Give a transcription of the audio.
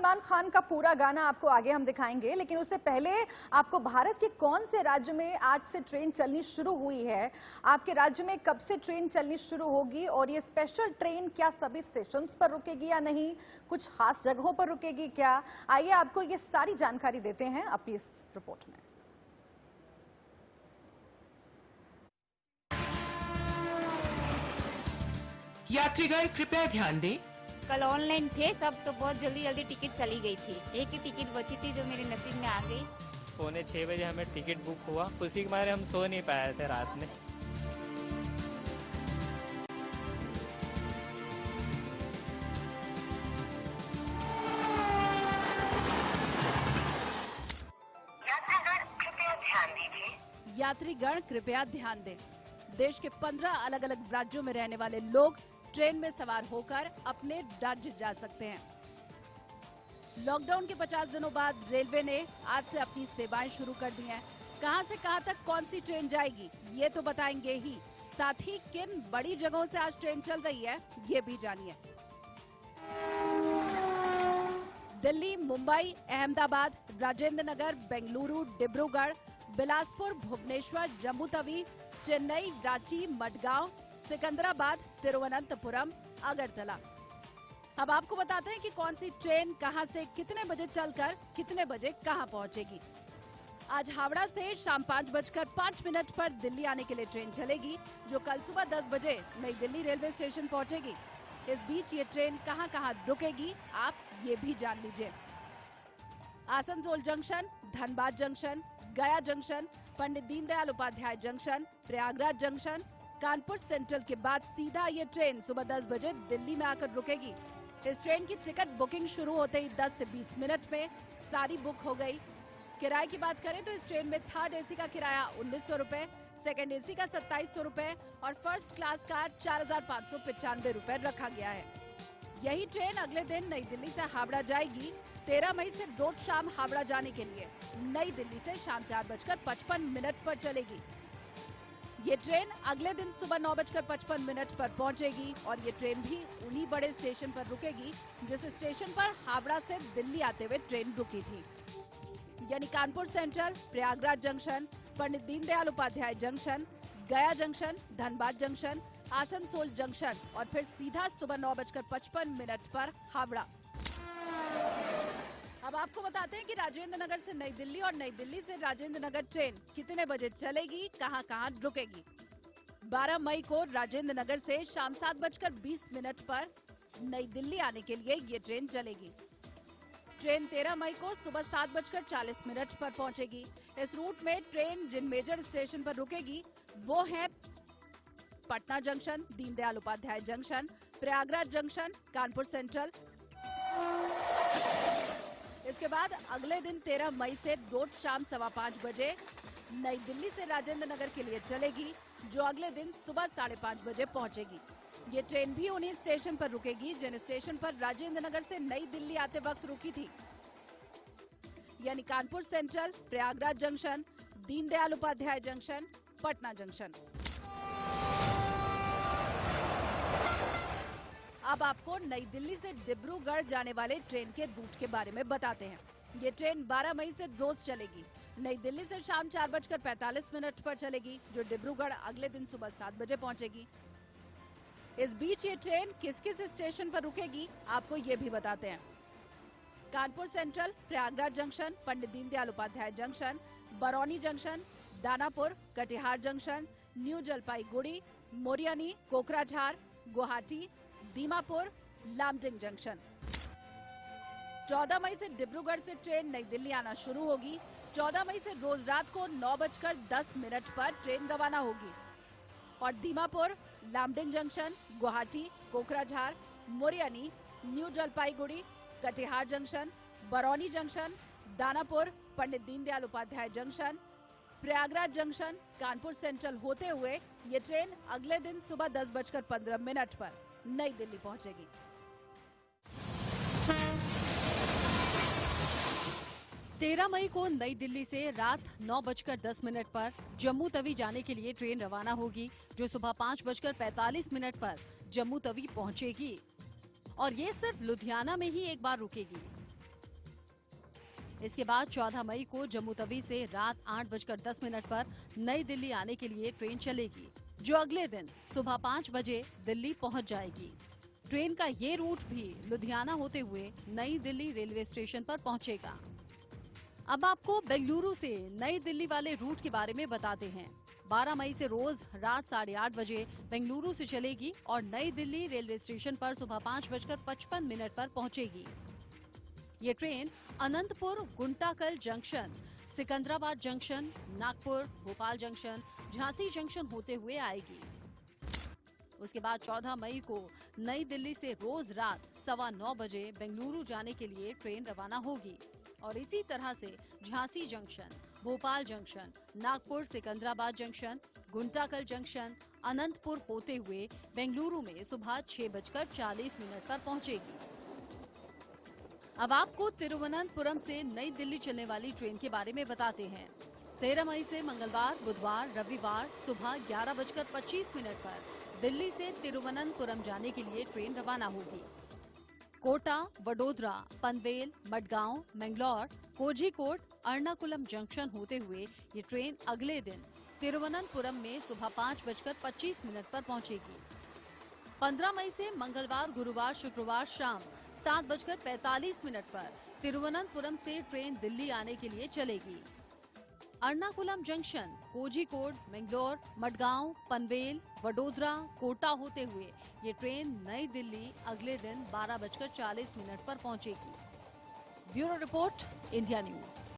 सलमान खान का पूरा गाना आपको आगे हम दिखाएंगे, लेकिन उससे पहले आपको भारत के कौन से राज्य में आज से ट्रेन चलनी शुरू हुई है, आपके राज्य में कब से ट्रेन चलनी शुरू होगी और ये स्पेशल ट्रेन क्या सभी स्टेशंस पर रुकेगी या नहीं, कुछ खास जगहों पर रुकेगी क्या, आइए आपको ये सारी जानकारी देते हैं अपनी इस रिपोर्ट में। यात्रीगण कृपया ध्यान दें, कल ऑनलाइन थे सब, तो बहुत जल्दी जल्दी टिकट चली गई थी। एक ही टिकट बची थी जो मेरे नसीब में आ गई। 5:45 बजे हमें टिकट बुक हुआ, उसी के मारे हम सो नहीं पाए थे रात में। यात्रीगण कृपया ध्यान दें। देश के 15 अलग अलग राज्यों में रहने वाले लोग ट्रेन में सवार होकर अपने राज्य जा सकते हैं। लॉकडाउन के 50 दिनों बाद रेलवे ने आज से अपनी सेवाएं शुरू कर दी हैं। कहां से कहां तक कौन सी ट्रेन जाएगी ये तो बताएंगे ही, साथ ही किन बड़ी जगहों से आज ट्रेन चल रही है ये भी जानिए। दिल्ली, मुंबई, अहमदाबाद, राजेंद्र नगर, बेंगलुरु, डिब्रूगढ़, बिलासपुर, भुवनेश्वर, जम्मू तवी, चेन्नई, रांची, मडगांव, सिकंदराबाद, तिरुवनंतपुरम, अगरतला। अब आपको बताते हैं कि कौन सी ट्रेन कहां से कितने बजे चलकर कितने बजे कहां पहुंचेगी। आज हावड़ा से शाम 5:05 पर दिल्ली आने के लिए ट्रेन चलेगी, जो कल सुबह 10 बजे नई दिल्ली रेलवे स्टेशन पहुंचेगी। इस बीच ये ट्रेन कहां कहां रुकेगी आप ये भी जान लीजिए। Asansol Junction, Dhanbad Junction, Gaya Junction, Pandit Deendayal Upadhyay junction, Prayagraj junction, Kanpur Central के बाद सीधा ये ट्रेन सुबह 10 बजे दिल्ली में आकर रुकेगी। इस ट्रेन की टिकट बुकिंग शुरू होते ही 10 से 20 मिनट में सारी बुक हो गई। किराए की बात करें तो इस ट्रेन में थर्ड एसी का किराया 1900 रुपए, सेकेंड एसी का 2700 रुपए और फर्स्ट क्लास का 4595 रुपए रखा गया है। यही ट्रेन अगले दिन नई दिल्ली से हावड़ा जाएगी। 13 मई से रोज शाम हावड़ा जाने के लिए नई दिल्ली से शाम 4:55 पर चलेगी। ये ट्रेन अगले दिन सुबह 9:55 पर पहुंचेगी और ये ट्रेन भी उन्हीं बड़े स्टेशन पर रुकेगी जिस स्टेशन पर हावड़ा से दिल्ली आते हुए ट्रेन रुकी थी, यानी Kanpur central, Prayagraj Junction, Pandit Deendayal Upadhyay junction, Gaya junction, Dhanbad junction, Asansol junction और फिर सीधा सुबह 9:55 पर हावड़ा। अब आपको बताते हैं कि राजेंद्र नगर से नई दिल्ली और नई दिल्ली से राजेंद्र नगर ट्रेन कितने बजे चलेगी, कहां कहां रुकेगी। 12 मई को राजेंद्र नगर से शाम 7:20 पर नई दिल्ली आने के लिए ये ट्रेन चलेगी। ट्रेन 13 मई को सुबह 7:40 पर पहुंचेगी। इस रूट में ट्रेन जिन मेजर स्टेशन पर रुकेगी वो है Patna junction, Deendayal Upadhyay junction, Prayagraj junction, Kanpur central. इसके बाद अगले दिन 13 मई से रोज शाम 5:15 बजे नई दिल्ली से राजेंद्र नगर के लिए चलेगी, जो अगले दिन सुबह 5:30 बजे पहुंचेगी। ये ट्रेन भी उन्हीं स्टेशन पर रुकेगी जिन स्टेशन पर राजेंद्र नगर से नई दिल्ली आते वक्त रुकी थी, यानी Kanpur central, Prayagraj junction, Deendayal Upadhyay junction, Patna junction. अब आपको नई दिल्ली से डिब्रूगढ़ जाने वाले ट्रेन के रूट के बारे में बताते हैं। ये ट्रेन 12 मई से रोज चलेगी। नई दिल्ली से शाम 4:45 पर चलेगी, जो डिब्रूगढ़ अगले दिन सुबह 7 बजे पहुंचेगी। इस बीच ये ट्रेन किस किस स्टेशन पर रुकेगी आपको ये भी बताते हैं। Kanpur central, Prayagraj Junction, Pandit Deendayal Upadhyay Junction, Barauni Junction, Danapur, Katihar Junction, New Jalpaiguri, Mariani, Kokrajhar, Guwahati, Dimapur, Lumding Junction. 14 मई से डिब्रूगढ़ से ट्रेन नई दिल्ली आना शुरू होगी। 14 मई से रोज रात को 9:10 पर ट्रेन रवाना होगी और Dimapur, Lumding Junction, Guwahati, Kokrajhar, Mariani, New Jalpaiguri, Katihar Junction, Barauni Junction, Danapur, Pandit Deendayal Upadhyay junction, Prayagraj junction, Kanpur Central होते हुए ये ट्रेन अगले दिन सुबह 10:15 पर नई दिल्ली पहुंचेगी। 13 मई को नई दिल्ली से रात 9:10 पर जम्मू तवी जाने के लिए ट्रेन रवाना होगी, जो सुबह 5:45 पर जम्मू तवी पहुंचेगी और ये सिर्फ लुधियाना में ही एक बार रुकेगी। इसके बाद 14 मई को जम्मू तवी से रात 8:10 पर नई दिल्ली आने के लिए ट्रेन चलेगी, जो अगले दिन सुबह 5 बजे दिल्ली पहुंच जाएगी। ट्रेन का ये रूट भी लुधियाना होते हुए नई दिल्ली रेलवे स्टेशन पर पहुंचेगा। अब आपको बेंगलुरु से नई दिल्ली वाले रूट के बारे में बताते हैं। 12 मई से रोज रात 8:30 बजे बेंगलुरु से चलेगी और नई दिल्ली रेलवे स्टेशन पर सुबह 5:55 पर पहुंचेगी। ये train Anantapur, Guntakal Junction, Secunderabad Junction, Nagpur, Bhopal Junction, Jhansi Junction होते हुए आएगी। उसके बाद 14 मई को नई दिल्ली से रोज रात 9:15 बजे बेंगलुरु जाने के लिए ट्रेन रवाना होगी और इसी तरह से Jhansi Junction, Bhopal Junction, Nagpur, Secunderabad Junction, Guntakal Junction, Anantapur होते हुए बेंगलुरु में सुबह 6:40 पर पहुंचेगी। अब आपको तिरुवनंतपुरम से नई दिल्ली चलने वाली ट्रेन के बारे में बताते हैं। 13 मई से मंगलवार, बुधवार, रविवार सुबह 11:25 पर दिल्ली से तिरुवनंतपुरम जाने के लिए ट्रेन रवाना होगी। कोटा, वडोदरा, पनवेल, मडगांव, मैंगलोर, कोझीकोड, एर्नाकुलम जंक्शन होते हुए ये ट्रेन अगले दिन तिरुवनंतपुरम में सुबह 5:25 पर पहुंचेगी। 15 मई से मंगलवार, गुरुवार, शुक्रवार शाम 7:45 पर तिरुवनंतपुरम से ट्रेन दिल्ली आने के लिए चलेगी। एर्नाकुलम जंक्शन, कोझीकोड, मैंगलोर, मडगांव, पनवेल, वडोदरा, कोटा होते हुए ये ट्रेन नई दिल्ली अगले दिन 12:40 पर पहुंचेगी। Bureau report, India news.